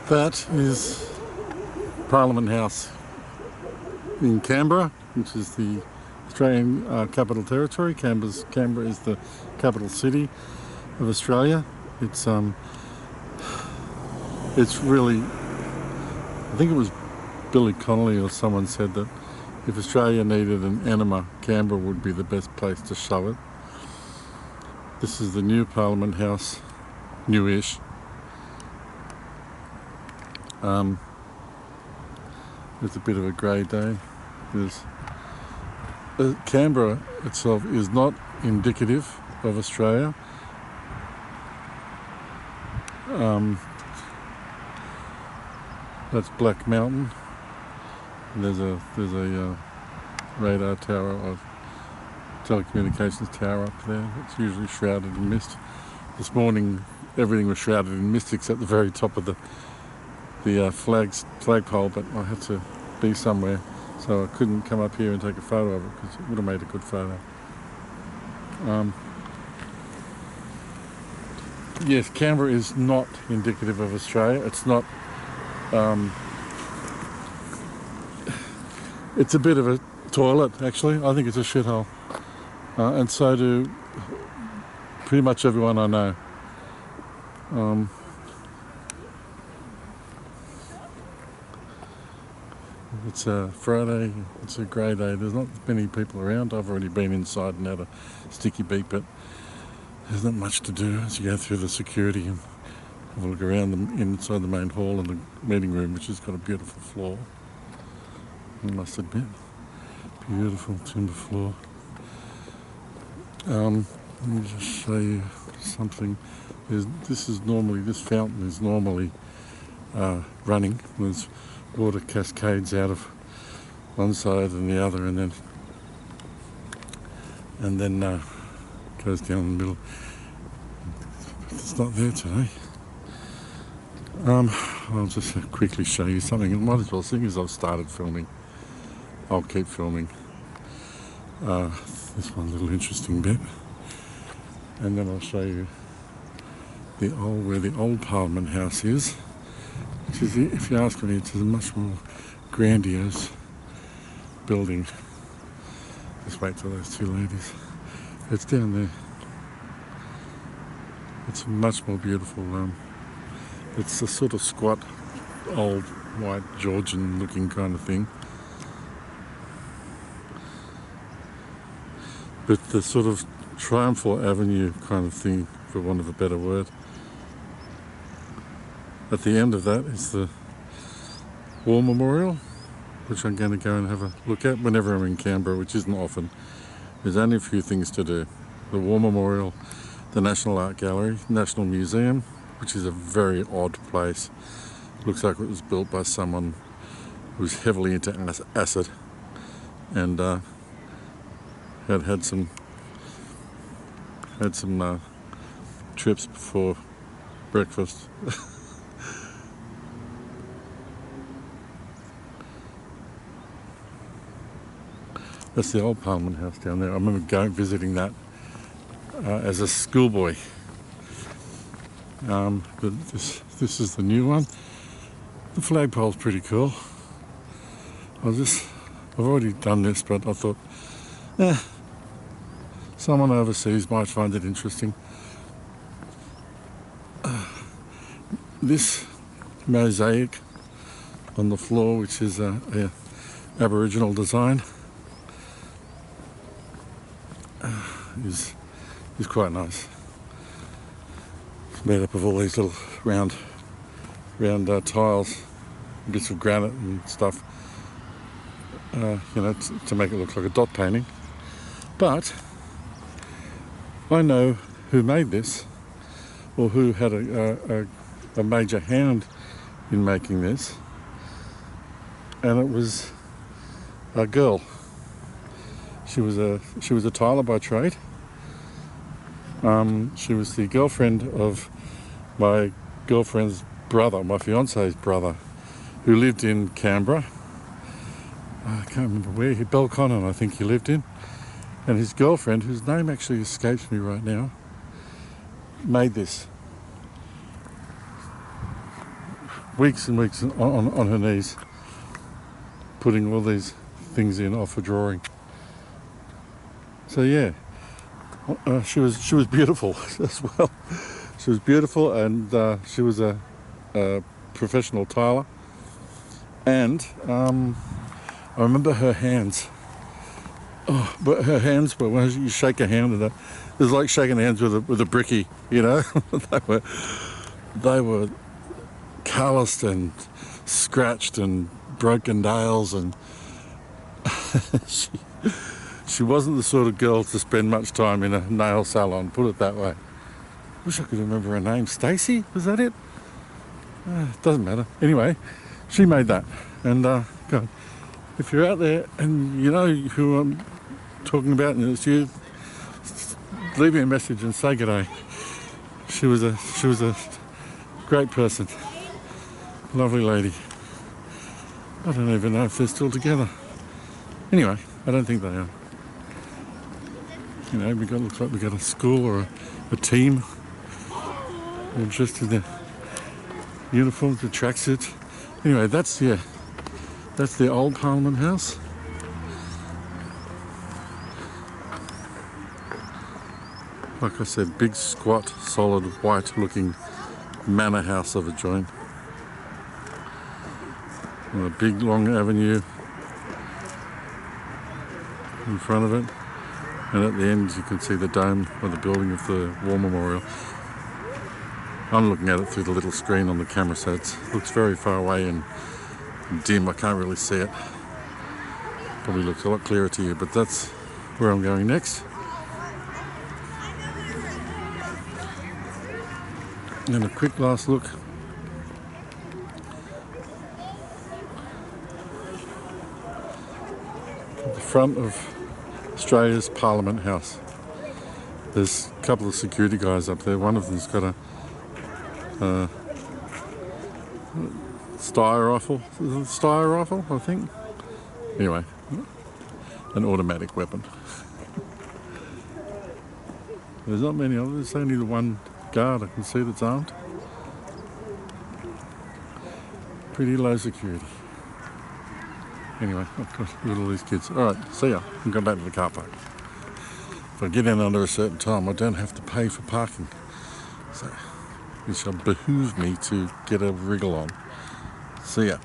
That is Parliament House in Canberra, which is the Australian Capital Territory. Canberra is the capital city of Australia. It's really, I think it was Billy Connolly or someone said that if Australia needed an enema, Canberra would be the best place to shove it. This is the new Parliament House, newish. It's a bit of a grey day. Canberra itself is not indicative of Australia. That's Black Mountain. And there's a radar tower or telecommunications tower up there. It's usually shrouded in mist. This morning everything was shrouded in mist except the very top of the flagpole, but I had to be somewhere, so I couldn't come up here and take a photo of it because it would have made a good photo. Yes, Canberra is not indicative of Australia. It's not. It's a bit of a toilet, actually. I think it's a shithole, and so do pretty much everyone I know. It's a Friday, it's a grey day, there's not many people around. I've already been inside and had a sticky beak, but there's not much to do as you go through the security and have a look around inside the main hall and the meeting room, which has got a beautiful floor, I must admit. Beautiful timber floor. Let me just show you something. This fountain is normally running. There's water cascades out of one side and the other, and then goes down in the middle. It's not there today. I'll just quickly show you something. It might as well, seeing as I've started filming, I'll keep filming. This one little interesting bit, and then I'll show you where the old Parliament House is. Which is, if you ask me, it's a much more grandiose building. Just wait till those two ladies. It's down there. It's much more beautiful. It's a sort of squat, old, white, Georgian-looking kind of thing. But the sort of Triumphal Avenue kind of thing, for want of a better word. At the end of that is the War Memorial, which I'm going to go and have a look at whenever I'm in Canberra, which isn't often. There's only a few things to do. The War Memorial, the National Art Gallery, National Museum, which is a very odd place. Looks like it was built by someone who was heavily into acid and had some trips before breakfast. That's the old Parliament House down there. I remember visiting that as a schoolboy. But this is the new one. The flagpole's pretty cool. I've already done this, but I thought, someone overseas might find it interesting. This mosaic on the floor, which is a Aboriginal design, is quite nice. It's made up of all these little round tiles, bits of granite and stuff, to make it look like a dot painting. But I know who made this, or who had a major hand in making this, and it was a girl. She was a tiler by trade. She was the girlfriend of my girlfriend's brother, my fiance's brother, who lived in Canberra. I can't remember where. Belconnen, I think he lived in. And his girlfriend, whose name actually escapes me right now, made this. weeks and weeks on her knees, putting all these things in off a drawing. So yeah, she was beautiful as well. She was beautiful, and she was a professional tiler. And I remember her hands. Oh, but her hands were, when you shake a hand with it, it was like shaking hands with a brickie, you know. they were calloused and scratched and broken nails, and she wasn't the sort of girl to spend much time in a nail salon, put it that way. Wish I could remember her name. Stacey, was that it? Doesn't matter. Anyway, she made that. And God, if you're out there and you know who I'm talking about and it's you, leave me a message and say g'day. She was a great person. Lovely lady. I don't even know if they're still together. Anyway, I don't think they are. You know, looks like we got a school or a team. They're dressed in their uniforms, the tracksuits. Anyway, that's the old Parliament House. Like I said, big, squat, solid, white-looking manor house of a joint. And a big, long avenue in front of it. And at the end, you can see the dome of the building of the War Memorial. I'm looking at it through the little screen on the camera, so it looks very far away and dim. I can't really see it. Probably looks a lot clearer to you, but that's where I'm going next. And a quick last look at the front of Australia's Parliament House. There's a couple of security guys up there. One of them's got a Steyr rifle. Is it a Steyr rifle, I think? Anyway, an automatic weapon. There's not many of them. There's only the one guard I can see that's armed. Pretty low security. Anyway, I've got to look at all these kids. Alright, see ya. I'm going back to the car park. If I get in under a certain time, I don't have to pay for parking. So it shall behoove me to get a wriggle on. See ya.